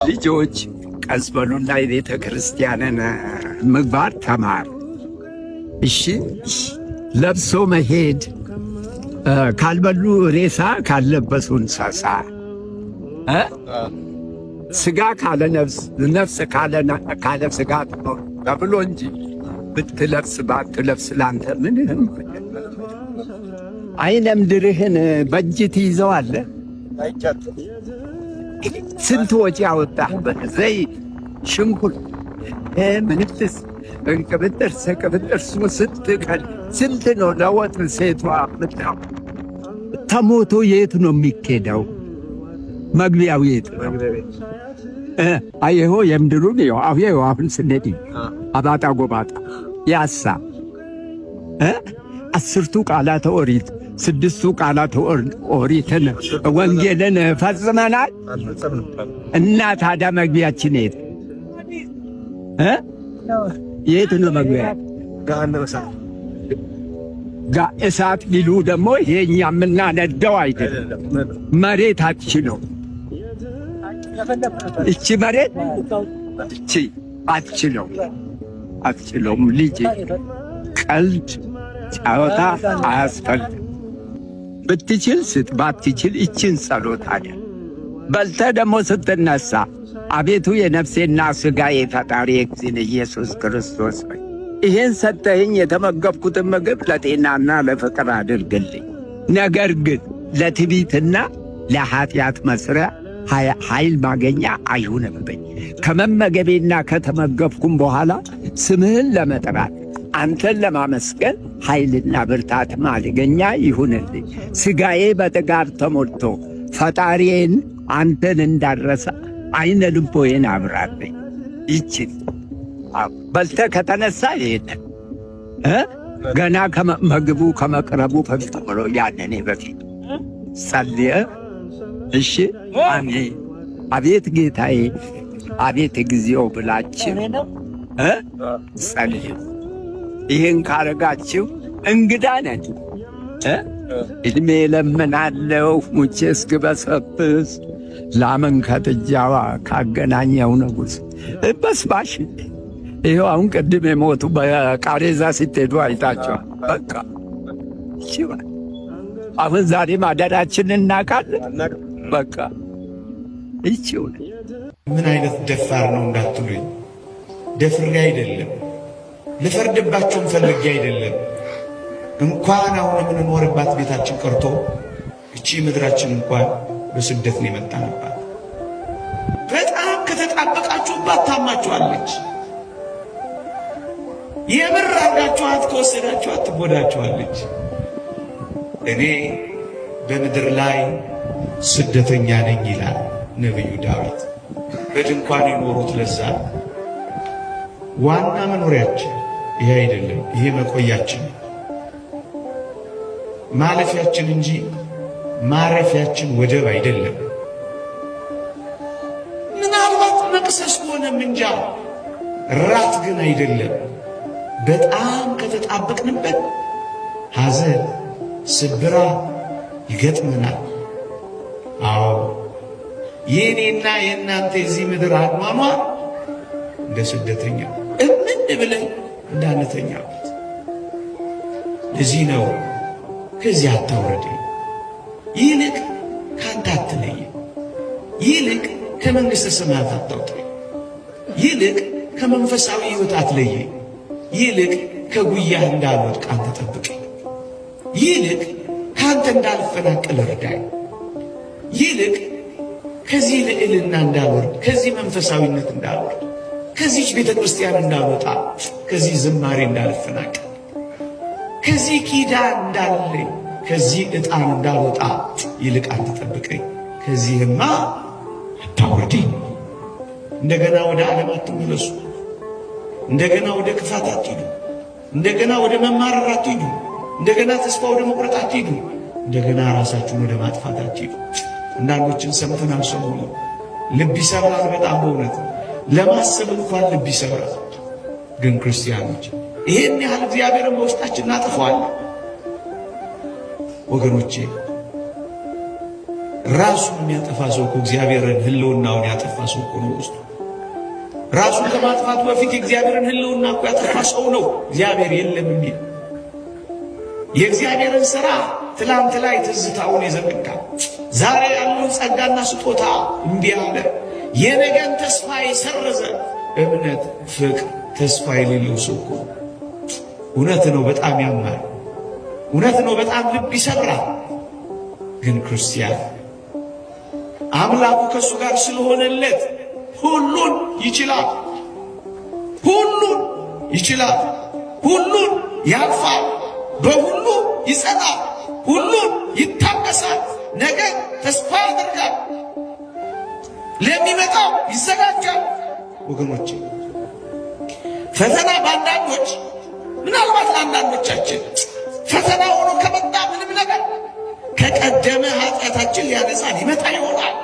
ልጆች ቀስ በሉና የቤተ ክርስቲያንን ምግባር ተማር። እሺ፣ ለብሶ መሄድ፣ ካልበሉ ሬሳ ካልለበሱ እንስሳ፣ ስጋ ካለ ነፍስ፣ ነፍስ ካለ ስጋ ተብሎ እንጂ ብትለብስ ባትለብስ ላንተ ምንም። አይነ ምድርህን በእጅ ትይዘዋለህ። ስንት ወጪ ያወጣህበት ዘይት፣ ሽንኩርት፣ ምንትስ እንቅብጥር ስቅብጥር ስትቀል ስንት ነው ለወጥ ሴቷ ምጣው። ተሞቶ የት ነው የሚኬደው? መግቢያው የት ነው? አየሆ የምድሩን ይኸው አሁን ስንሄድ አባጣ ጎባጣ ያሳ 10ቱ ቃላተ ኦሪት 6ቱ ቃላተ ኦሪትን ወንጌልን ፈጽመናል እና ታዲያ መግቢያችን የት የት ነው መግቢያ? እሳት ቢሉ ደግሞ ይሄኛ የምናነደው አይደለም። መሬት አትችለው። እቺ መሬት እቺ አትችለውም። ልጅ ቀልድ ጨዋታ አያስፈልግም። ብትችል ስጥ፣ ባትችል እችን ጸሎት አለ። በልተ ደግሞ ስትነሳ አቤቱ የነፍሴና ሥጋዬ ፈጣሪ እግዚእነ ኢየሱስ ክርስቶስ ሆይ ይህን ሰጠኸኝ የተመገብኩትን ምግብ ለጤናና ለፍቅር አድርግልኝ። ነገር ግን ለትዕቢትና ለኀጢአት መሥሪያ ኃይል ማገኛ አይሁንብኝ። ከመመገቤና ከተመገብኩም በኋላ ስምህን ለመጥራት አንተን ለማመስገን ኃይልና ብርታት ማልገኛ ይሁንልኝ። ሥጋዬ በጥጋብ ተሞልቶ ፈጣሪዬን አንተን እንዳረሳ አይነ ልቦዬን አብራልኝ። ይችን በልተ ከተነሳ ይሄንን ገና ምግቡ ከመቅረቡ በፊት ብሎ ያንን በፊት ጸልየ እሺ፣ አሜን። አቤት ጌታዬ፣ አቤት እግዚኦ ብላችሁ ጸልዩ። ይህን ካረጋችሁ እንግዳ ነን። ዕድሜ ለምናለው ሙቼ እስክበሰብስ ላምን ከጥጃዋ ካገናኘው ንጉሥ በስባሽ። ይኸው አሁን ቅድም የሞቱ በቃሬዛ ሲትሄዱ አይታችኋል። በቃ ይችላል። አሁን ዛሬ ማደራችንን እናቃለን። በቃ ይችላል። ምን አይነት ደፋር ነው እንዳትሉኝ፣ ደፍሬ አይደለም፣ ልፈርድባቸውም ፈልጌ አይደለም። እንኳን አሁን የምንኖርባት ቤታችን ቀርቶ እቺ ምድራችን እንኳን በስደት ነው የመጣንባት። በጣም ከተጣበቃችሁባት ታማችኋለች። የምር አድርጋችኋት ከወሰዳችኋት ትጎዳችኋለች። እኔ በምድር ላይ ስደተኛ ነኝ ይላል ነቢዩ ዳዊት። በድንኳን የኖሩት ለዛ ዋና መኖሪያችን ይሄ አይደለም። ይሄ መቆያችን ማለፊያችን እንጂ ማረፊያችን ወደብ አይደለም። ምናልባት መቅሰስ ሆነ ምንጃ ራት ግን አይደለም። በጣም ከተጣበቅንበት ሐዘን ስብራ ይገጥመናል። አዎ የኔና የእናንተ የዚህ ምድር አኗኗር እንደ ስደተኛ እምን ብለን እንዳንተኛበት። ለዚህ ነው ከዚህ አታውረደኝ፣ ይልቅ ካንተ አትለይ፣ ይልቅ ከመንግሥተ ሰማያት አታውጣኝ፣ ይልቅ ከመንፈሳዊ ሕይወት አትለይ፣ ይልቅ ከጉያህ እንዳልወድቅ አንተ ጠብቀኝ፣ ይልቅ ካንተ እንዳልፈናቀል እርዳኝ፣ ይልቅ ከዚህ ልዕልና እንዳልወርድ፣ ከዚህ መንፈሳዊነት እንዳልወርድ፣ ከዚህች ቤተ ክርስቲያን እንዳልወጣ፣ ከዚህ ዝማሬ እንዳልፈናቀል፣ ከዚህ ኪዳን እንዳለኝ፣ ከዚህ ዕጣን እንዳልወጣ ይልቅ አንተ ጠብቀኝ። ከዚህማ አታውርደኝ። እንደገና ወደ ዓለም አትመለሱ። እንደገና ወደ ክፋት አትሂዱ። እንደገና ወደ መማረር አትሂዱ። እንደገና ተስፋ ወደ መቁረጥ አትሂዱ። እንደገና ራሳችሁን ወደ ማጥፋት አትሂዱ። አንዳንዶችን ሰምተን አልሰሙ ልብ ይሰብራል። በጣም በእውነት ለማሰብ እንኳን ልብ ይሰብራል። ግን ክርስቲያኖች ይሄን ያህል እግዚአብሔርን በውስጣችን እናጠፋዋለን። ወገኖቼ ራሱን የሚያጠፋ ሰው እኮ እግዚአብሔርን ሕልውናውን ያጠፋ ሰው እኮ ነው ውስጡ። ራሱን ከማጥፋቱ በፊት የእግዚአብሔርን ሕልውና እኮ ያጠፋ ሰው ነው እግዚአብሔር የለም የሚል። የእግዚአብሔርን ሥራ ትላንት ላይ ትዝታውን የዘነጋ ዛሬ ያለውን ጸጋና ስጦታ እምቢ አለ። የነገን ተስፋ የሰረዘ እምነት፣ ፍቅር፣ ተስፋ የሌለው ሰው እኮ እውነት ነው። በጣም ያማል። እውነት ነው። በጣም ልብ ይሰብራል። ግን ክርስቲያን አምላኩ ከእሱ ጋር ስለሆነለት ሁሉን ይችላል። ሁሉን ይችላል። ሁሉን ያልፋል። በሁሉ ይጸናል። ሁሉን ይታገሳል። ነገ ተስፋ ያደርጋል። ለሚመጣው ይዘጋጃል። ወገኖቼ ፈተና በአንዳንዶች ምናልባት ለአንዳንዶቻችን ፈተና ሆኖ ከመጣ ምንም ነገር ከቀደመ ኃጢአታችን ሊያነሳን ይመጣ ይሆናል።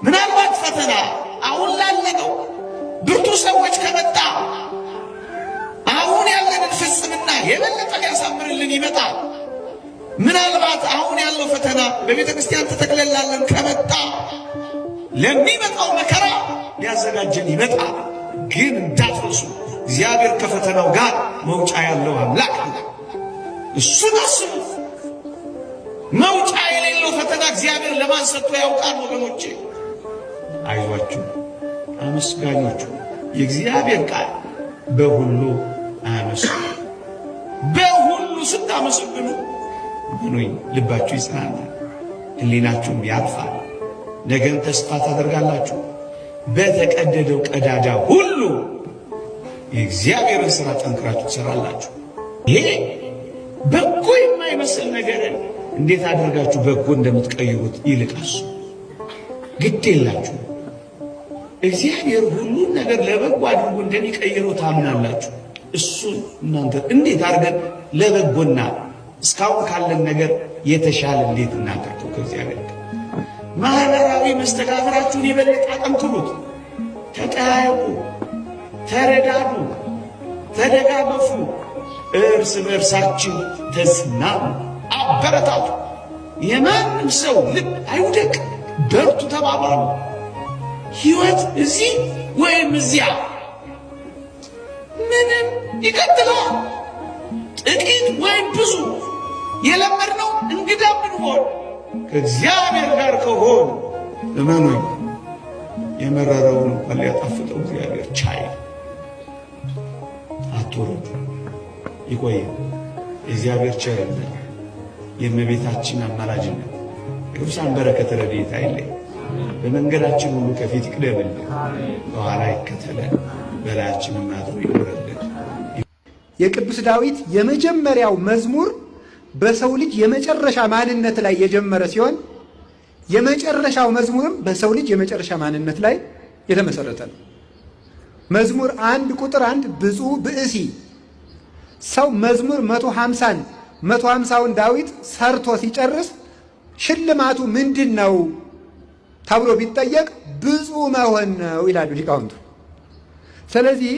ምናልባት ፈተና አሁን ላለነው ብርቱ ሰዎች ከመጣ አሁን ያለንን ፍጽምና የበለጠ ሊያሳምርልን ይመጣል። ምናልባት አሁን ያለው ፈተና በቤተ ክርስቲያን ተጠቅለላለን ከመጣ ለሚመጣው መከራ ሊያዘጋጀን ይመጣል። ግን እንዳትረሱ እግዚአብሔር ከፈተናው ጋር መውጫ ያለው አምላክ ነው። እሱን አስቡ። መውጫ የሌለው ፈተና እግዚአብሔር ለማን ሰጥቶ ያውቃል? ወገኖቼ አይዟችሁ፣ አመስጋኞቹ የእግዚአብሔር ቃል በሁሉ አመስግኑ። በሁሉ ስታመሰግኑ ምኑኝ ልባችሁ ይጽናናል፣ ሕሊናችሁም ያርፋል። ነገን ተስፋ ታደርጋላችሁ። በተቀደደው ቀዳዳ ሁሉ የእግዚአብሔርን ሥራ ጠንክራችሁ ትሠራላችሁ። ይሄ በጎ የማይመስል ነገርን እንዴት አድርጋችሁ በጎ እንደምትቀይሩት ይልቃሱ። ግድ የላችሁ። እግዚአብሔር ሁሉን ነገር ለበጎ አድርጎ እንደሚቀይረው ታምናላችሁ። እሱን እናንተ እንዴት አድርገን ለበጎና እስካሁን ካለን ነገር የተሻለ እንዴት እናደርገው? ከእግዚአብሔር ማህበራዊ መስተጋብራችሁን የበለጠ አጠንክሩት። ተጠያየቁ፣ ተረዳዱ፣ ተደጋገፉ፣ እርስ በርሳችሁ ተጽናኑ፣ አበረታቱ። የማንም ሰው ልብ አይውደቅ፣ በርቱ ተባባሉ። ሕይወት እዚህ ወይም እዚያ ምንም ይቀጥላል። ጥቂት ወይም ብዙ የለመድነው እንግዳ ብንሆን ከእግዚአብሔር ጋር ከሆን እመኑኝ የመረረውን እንኳን ሊያጣፍጠው እግዚአብሔር ቻይ። አትወረዱ። ይቆየ የእግዚአብሔር ቸርነት የእመቤታችን አማላጅነት የቅዱሳን በረከት ረድኤት አይለይ። በመንገዳችን ሁሉ ከፊት ይቅደምልን፣ በኋላ ይከተለን፣ በላያችንም አድሮ ይኖረልን። የቅዱስ ዳዊት የመጀመሪያው መዝሙር በሰው ልጅ የመጨረሻ ማንነት ላይ የጀመረ ሲሆን የመጨረሻው መዝሙርም በሰው ልጅ የመጨረሻ ማንነት ላይ የተመሰረተ ነው። መዝሙር 1 ቁጥር 1 ብፁዕ ብእሲ ሰው መዝሙር 150ውን ዳዊት ሰርቶ ሲጨርስ ሽልማቱ ምንድን ነው ተብሎ ቢጠየቅ ብፁዕ መሆን ነው ይላሉ ሊቃውንቱ። ስለዚህ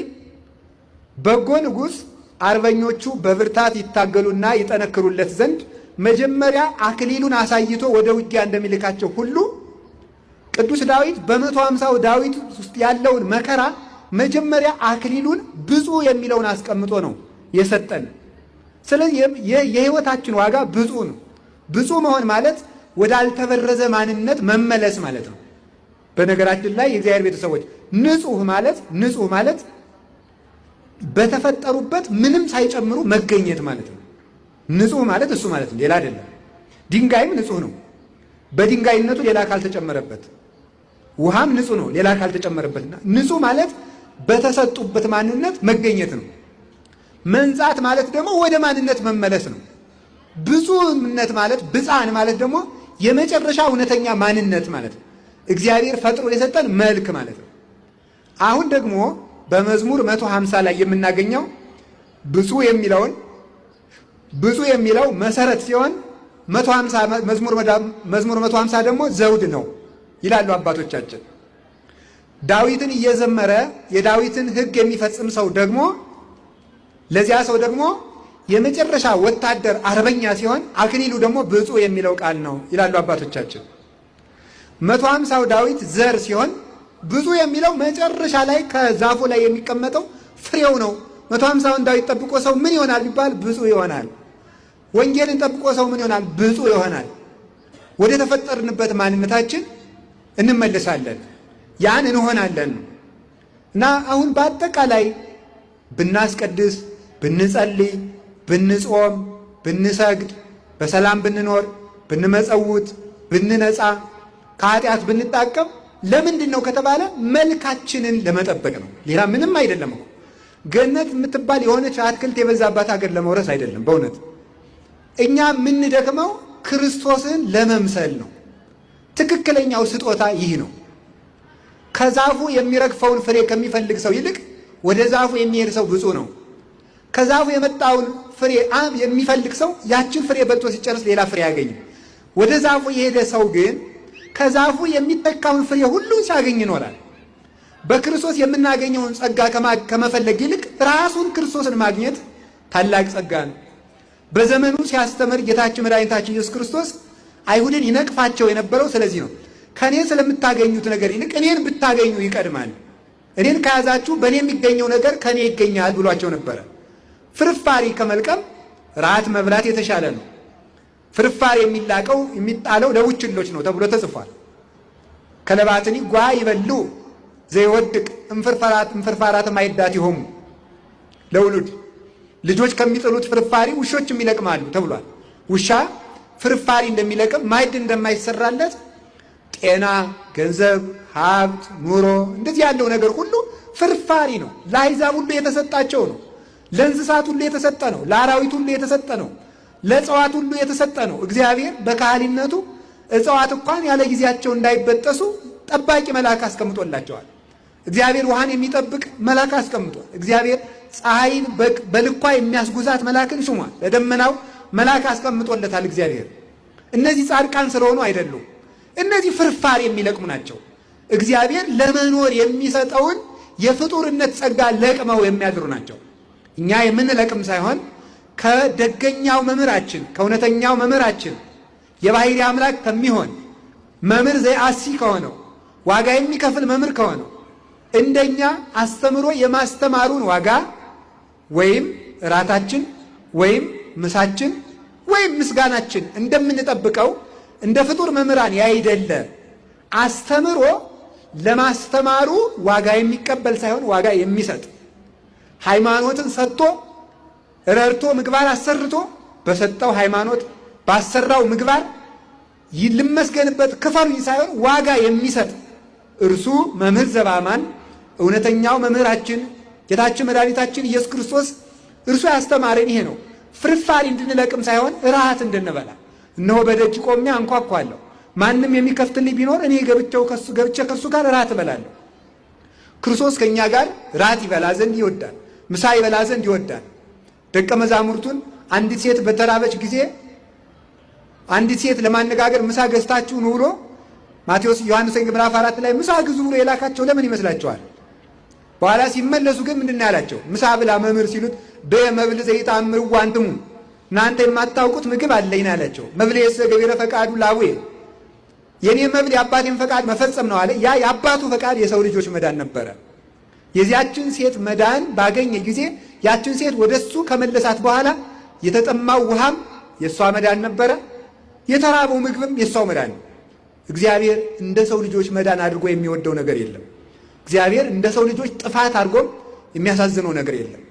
በጎ ንጉሥ አርበኞቹ በብርታት ይታገሉና ይጠነክሩለት ዘንድ መጀመሪያ አክሊሉን አሳይቶ ወደ ውጊያ እንደሚልካቸው ሁሉ ቅዱስ ዳዊት በ150ው ዳዊት ውስጥ ያለውን መከራ መጀመሪያ አክሊሉን ብፁዕ የሚለውን አስቀምጦ ነው የሰጠን። ስለዚህ የሕይወታችን ዋጋ ብፁዕ ነው። ብፁዕ መሆን ማለት ወዳልተበረዘ ማንነት መመለስ ማለት ነው። በነገራችን ላይ የእግዚአብሔር ቤተሰቦች ንጹሕ ማለት በተፈጠሩበት ምንም ሳይጨምሩ መገኘት ማለት ነው። ንጹሕ ማለት እሱ ማለት ነው፣ ሌላ አይደለም። ድንጋይም ንጹሕ ነው፣ በድንጋይነቱ ሌላ ካልተጨመረበት። ውሃም ንጹሕ ነው፣ ሌላ ካልተጨመረበትና ንጹሕ ማለት በተሰጡበት ማንነት መገኘት ነው። መንጻት ማለት ደግሞ ወደ ማንነት መመለስ ነው። ብፁዕነት ማለት ብፅዓን ማለት ደግሞ የመጨረሻ እውነተኛ ማንነት ማለት ነው። እግዚአብሔር ፈጥሮ የሰጠን መልክ ማለት ነው። አሁን ደግሞ በመዝሙር 150 ላይ የምናገኘው ብፁዕ የሚለው መሰረት ሲሆን 150 መዝሙር 150 ደግሞ ዘውድ ነው ይላሉ አባቶቻችን። ዳዊትን እየዘመረ የዳዊትን ሕግ የሚፈጽም ሰው ደግሞ ለዚያ ሰው ደግሞ የመጨረሻ ወታደር አርበኛ ሲሆን አክሊሉ ደግሞ ብፁዕ የሚለው ቃል ነው ይላሉ አባቶቻችን። 150ው ዳዊት ዘር ሲሆን ብፁዕ የሚለው መጨረሻ ላይ ከዛፉ ላይ የሚቀመጠው ፍሬው ነው። 150ውን ዳዊት ጠብቆ ሰው ምን ይሆናል ቢባል ብፁዕ ይሆናል። ወንጌልን ጠብቆ ሰው ምን ይሆናል? ብፁዕ ይሆናል። ወደ ተፈጠርንበት ማንነታችን እንመለሳለን፣ ያን እንሆናለን። እና አሁን በአጠቃላይ ብናስቀድስ፣ ብንጸልይ፣ ብንጾም፣ ብንሰግድ፣ በሰላም ብንኖር፣ ብንመጸውት፣ ብንነጻ፣ ከኃጢአት ብንጣቀም ለምንድን ነው ከተባለ መልካችንን ለመጠበቅ ነው። ሌላ ምንም አይደለም። ገነት የምትባል የሆነች አትክልት የበዛባት ሀገር ለመውረስ አይደለም። በእውነት እኛ የምንደክመው ክርስቶስን ለመምሰል ነው። ትክክለኛው ስጦታ ይህ ነው። ከዛፉ የሚረግፈውን ፍሬ ከሚፈልግ ሰው ይልቅ ወደ ዛፉ የሚሄድ ሰው ብፁዕ ነው። ከዛፉ የመጣውን ፍሬ የሚፈልግ ሰው ያችን ፍሬ በልቶ ሲጨርስ ሌላ ፍሬ አያገኝም። ወደ ዛፉ የሄደ ሰው ግን ከዛፉ የሚተካውን ፍሬ ሁሉ ሲያገኝ ይኖራል። በክርስቶስ የምናገኘውን ጸጋ ከመፈለግ ይልቅ ራሱን ክርስቶስን ማግኘት ታላቅ ጸጋ ነው። በዘመኑ ሲያስተምር ጌታችን መድኃኒታችን ኢየሱስ ክርስቶስ አይሁድን ይነቅፋቸው የነበረው ስለዚህ ነው። ከእኔ ስለምታገኙት ነገር ይልቅ እኔን ብታገኙ ይቀድማል። እኔን ከያዛችሁ በእኔ የሚገኘው ነገር ከእኔ ይገኛል ብሏቸው ነበረ። ፍርፋሪ ከመልቀም ራት መብላት የተሻለ ነው። ፍርፋሪ የሚጣለው ለቡችሎች ነው ተብሎ ተጽፏል። ከለባትኒ ጓ ይበሉ ዘይወድቅ እምፍርፋራት ማይዳት ይሆሙ ለውሉድ ልጆች ከሚጥሉት ፍርፋሪ ውሾችም ይለቅማሉ ተብሏል። ውሻ ፍርፋሪ እንደሚለቅም ማዕድ እንደማይሰራለት ጤና፣ ገንዘብ፣ ሀብት፣ ኑሮ እንደዚህ ያለው ነገር ሁሉ ፍርፋሪ ነው። ለአሕዛብ ሁሉ የተሰጣቸው ነው። ለእንስሳት ሁሉ የተሰጠ ነው። ለአራዊት ሁሉ የተሰጠ ነው። ለእጽዋት ሁሉ የተሰጠ ነው። እግዚአብሔር በካህሊነቱ እጽዋት እንኳን ያለ ጊዜያቸው እንዳይበጠሱ ጠባቂ መልአክ አስቀምጦላቸዋል። እግዚአብሔር ውሃን የሚጠብቅ መልአክ አስቀምጧል። እግዚአብሔር ፀሐይን በልኳ የሚያስጉዛት መልአክን ሹሟል። ለደመናው መልአክ አስቀምጦለታል እግዚአብሔር። እነዚህ ጻድቃን ስለሆኑ አይደሉም። እነዚህ ፍርፋሪ የሚለቅሙ ናቸው። እግዚአብሔር ለመኖር የሚሰጠውን የፍጡርነት ጸጋ ለቅመው የሚያድሩ ናቸው። እኛ የምንለቅም ሳይሆን ከደገኛው መምህራችን ከእውነተኛው መምህራችን የባሕርይ አምላክ ከሚሆን መምህር ዘአሲ ከሆነው ዋጋ የሚከፍል መምህር ከሆነው እንደኛ አስተምሮ የማስተማሩን ዋጋ ወይም እራታችን ወይም ምሳችን ወይም ምስጋናችን እንደምንጠብቀው እንደ ፍጡር መምህራን ያይደለ አስተምሮ ለማስተማሩ ዋጋ የሚቀበል ሳይሆን ዋጋ የሚሰጥ ሃይማኖትን ሰጥቶ ረድቶ ምግባር አሰርቶ በሰጠው ሃይማኖት ባሰራው ምግባር ይልመስገንበት ክፈሉኝ ሳይሆን ዋጋ የሚሰጥ እርሱ መምህር ዘበአማን እውነተኛው መምህራችን ጌታችን መድኃኒታችን ኢየሱስ ክርስቶስ እርሱ ያስተማረን ይሄ ነው። ፍርፋሪ እንድንለቅም ሳይሆን ራት እንድንበላ። እነሆ በደጅ ቆሜ አንኳኳለሁ፣ ማንም የሚከፍትልኝ ቢኖር እኔ ገብቼ ከእሱ ጋር ራት እበላለሁ። ክርስቶስ ከእኛ ጋር ራት ይበላ ዘንድ ይወዳል፣ ምሳ ይበላ ዘንድ ይወዳል። ደቀ መዛሙርቱን አንዲት ሴት በተራበች ጊዜ አንዲት ሴት ለማነጋገር ምሳ ገዝታችሁ ኑ ብሎ ዮሐንስ ወንጌል ምዕራፍ 4 ላይ ምሳ ግዙ ብሎ የላካቸው ለምን ይመስላችኋል? በኋላ ሲመለሱ ግን ምንድን ነው ያላቸው? ምሳ ብላ መምህር ሲሉት በመብል ዘይታምር ዋንትሙ እናንተ የማታውቁት ምግብ አለኝ አላቸው። መብል የሰገበረ ፈቃዱ ላቡዬ የኔ መብል የአባቴን ፈቃድ መፈጸም ነው አለ። ያ የአባቱ ፈቃድ የሰው ልጆች መዳን ነበረ። የዚያችን ሴት መዳን ባገኘ ጊዜ ያችን ሴት ወደሱ ከመለሳት በኋላ የተጠማው ውሃም የሷ መዳን ነበረ፣ የተራበው ምግብም የሷው መዳን ነው። እግዚአብሔር እንደ ሰው ልጆች መዳን አድርጎ የሚወደው ነገር የለም። እግዚአብሔር እንደ ሰው ልጆች ጥፋት አድርጎም የሚያሳዝነው ነገር የለም።